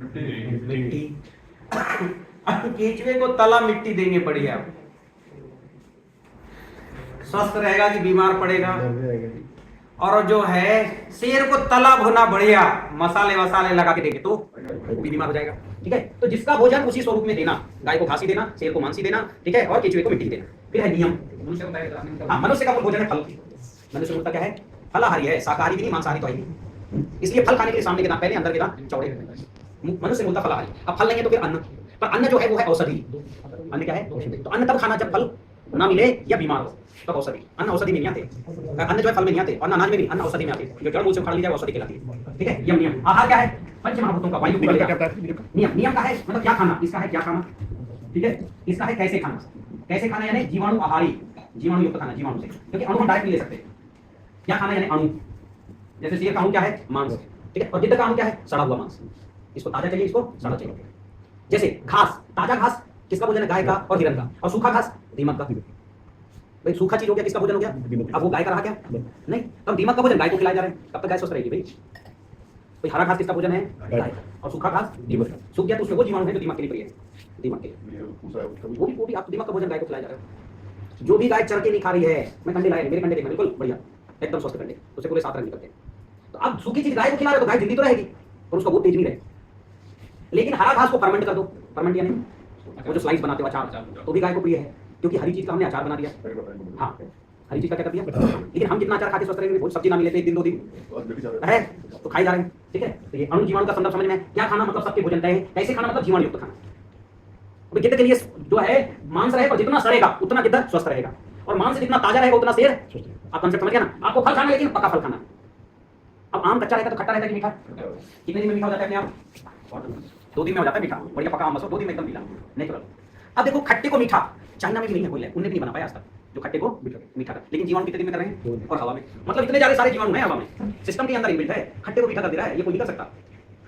मिट्टी। केचुए को तला मिट्टी देंगे, बढ़िया स्वस्थ रहेगा कि बीमार पड़ेगा। और जो है शेर को तला भुना बढ़िया मसाले वसाले लगा के देंगे तो वो भी बीमार हो जाएगा। ठीक है, तो जिसका भोजन उसी स्वरूप में देना, गाय को घासी देना, शेर को मांसी देना, ठीक है, और केचुए को मिट्टी देना। फिर है नियम। मनुष्य का भोजन है फल। मनुष्य मूलतः क्या है? फलाहारी है, शाकाहारी भी नहीं, मांसाहारी तो है नहीं। इसलिए फल खाने के लिए सामने के दांत पहले, अंदर के दांत चौड़े। मनुष्य मूलतः फलाहारी। अब फल लेंगे तो फिर अन्न, पर अन्न जो है वो है औषधि। अन्न क्या है? तो अन्न तब खाना जब फल ना मिले या बीमार हो, तब औषधि। अन्न औषधि में नहीं आते, अन्न जो है फल में नहीं आते, और अनाज में भी अन्न औषधि में आते हैं। जो जड़ मूल से उखाड़ ली जाए औषधि कहलाती है। ठीक है, यम नियम। आहार क्या है? पंच महाभूतों का वायु नियम। नियम का है मतलब क्या खाना, इसका है क्या खाना। ठीक है, इसका है कैसे खाना। कैसे खाना यानी जीवाणु आहारी, जीवाणु युक्त खाना, जीवाणु से, क्योंकि अणु हम डायरेक्ट नहीं ले सकते। क्या खाना यानी अणु। जैसे शेर का अणु क्या है? मांस। ठीक है, और गिद्ध का अणु क्या है? सड़ा हुआ मांस। इसको ताजा चाहिए, इसको सड़ा चाहिए। जैसे घास, ताजा घास किसका भोजन है? गाय का और हिरण का। और सूखा घास दीमक का। भाई सूखा चीज हो गया, किसका भोजन हो गया? अब वो गाय का रहा क्या? नहीं, तब दीमक का भोजन गाय को खिलाया जा रहा है, कब तक गाय स्वस्थ रहेगी भाई? भाई हरा घास किसका भोजन है? गाय। और सूखा घास दीमक का। सूख गया तो उसमें वो जीवाणु है जो दीमक के लिए प्रिय है, दीमक के वो भी आप दीमक का भोजन गाय को खिलाया जा रहा है। जो भी गाय चर के नहीं खा रही है, मैं कंडे लाया, मेरे कंडे देखना बिल्कुल बढ़िया, एकदम स्वस्थ कंडे, उसे पूरे 7 रंग निकलते हैं। तो अब सूखी चीज गाय को खिला रहे हो तो गाय जिंदी तो रहेगी और उसका वो तेज नहीं रहे। लेकिन हरा घास को फर्मेंट कर दो, फर्मेंट यानी वो जो स्लाइस बनाते हो अचार, तो भी गाय को प्रिय है, क्योंकि हरी चीज का हमने अचार बना दिया। हाँ, हरी चीज का क्या कर दिया। लेकिन हम जितना अचार खाते स्वस्थ रहेंगे, बहुत सब्जी ना मिले तो 1 दिन 2 दिन है तो खाई जा रहे हैं। ठीक है, तो ये अणु जीवाणु का संदर्भ समझ में। क्या खाना मतलब सबके भोजन तय है, कैसे खाना मतलब जीवाणु युक्त खाना। अब गिद्ध के लिए जो है मांस रहेगा, जितना सड़ेगा उतना गिद्ध स्वस्थ रहेगा, और मांस जितना ताजा रहेगा उतना शेर। आप कंसेप्ट समझ गए ना। आपको फल खाना, लेकिन पक्का फल खाना। अब आम कच्चा रहता तो खट्टा रहता कि मीठा? कितने दिन में मीठा हो जाता है अपने आप? 2 दिन में हो जाता है मीठा, बढ़िया पका आम बस 2 दिन में एकदम मीठा नेचुरल। अब देखो खट्टे को मीठा चाइना में भी नहीं है कोई, उन्हें भी नहीं बना पाया आज तक जो खट्टे को मीठा कर, लेकिन जीवाणु कितने दिन में कर रहे हैं? और हवा में, मतलब इतने ज्यादा सारे जीवाणु हैं हवा में, सिस्टम के अंदर इनबिल्ट है, खट्टे को मीठा कर दे रहा है, ये कोई नहीं कर सकता।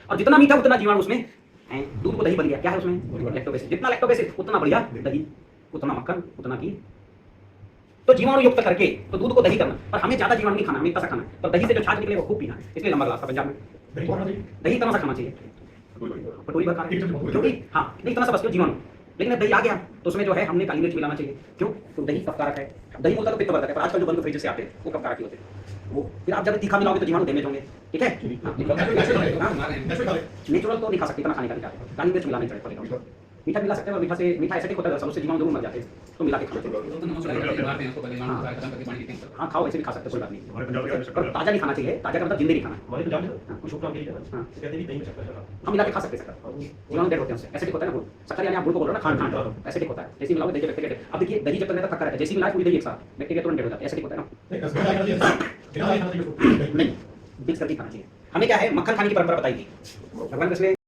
और जितना मीठा उतना जीवाणु उसमें है। दूध को दही बन गया, क्या है उसमें? लैक्टोबैसिल। जितना लैक्टोबैसिल उतना बढ़िया दही, उतना मक्खन, उतना घी। तो जीवाणु युक्त करके तो दूध को दही करना, पर हमें ज्यादा जीवाणु नहीं खाना, हमें इतना सा खाना है। पर दही से जो छाछ निकले वो खूब पीना है, इसलिए लंबा गिलास पंजाब में दही इतना सा खाना चाहिए, कटोरी भर खाना, क्योंकि हाँ नहीं इतना सा बस जीवाणु। लेकिन दही आ गया तो उसमें जो है हमने काली मिर्च मिलाना चाहिए। क्यों? तो दही कफकारक है। दही होता तो पित्त वर्धक है, पर आजकल जो बंद फ्रिज से आते हैं वो कफकारक ही होते हैं। वो फिर आप जब तीखा मिलाओगे तो जीवाणु डैमेज होंगे। ठीक है, नेचुरल तो नहीं खा सकते, इतना खाने का नहीं चाहते, काली मिर्च मिलानी चाहिए। मीठा मिला सकते हैं, और मीठा एसिडिक होता है, उससे जीवाणु जरूर मर जाते हैं, तो मिला के खाना चाहिए। हाँ खाओ, ऐसे भी खा सकते हो, कोई बात नहीं, पर ताजा नहीं खाना चाहिए। ताजा का मतलब जिंदे नहीं खाना। हम मिला के खा सकते हैं, जीवाणु डेड होते हैं, एसिडिक होता है ना वो। शक्कर यानी आप गुड़ को बोल रहे हो ना, खान एसिडिक होता है। जैसे मिलाओगे दही बैक्टीरिया। अब देखिए दही जब तक रहता खट्टा रहता है, जैसे मिलाए पूरी दही एक साथ बैक्टीरिया तुरंत डेड हो जाता है, एसिडिक होता है ना। नहीं मिक्स करके खाना चाहिए। हमें क्या है, मक्खन खाने की परंपरा बताई थी भगवान कृष्ण ने।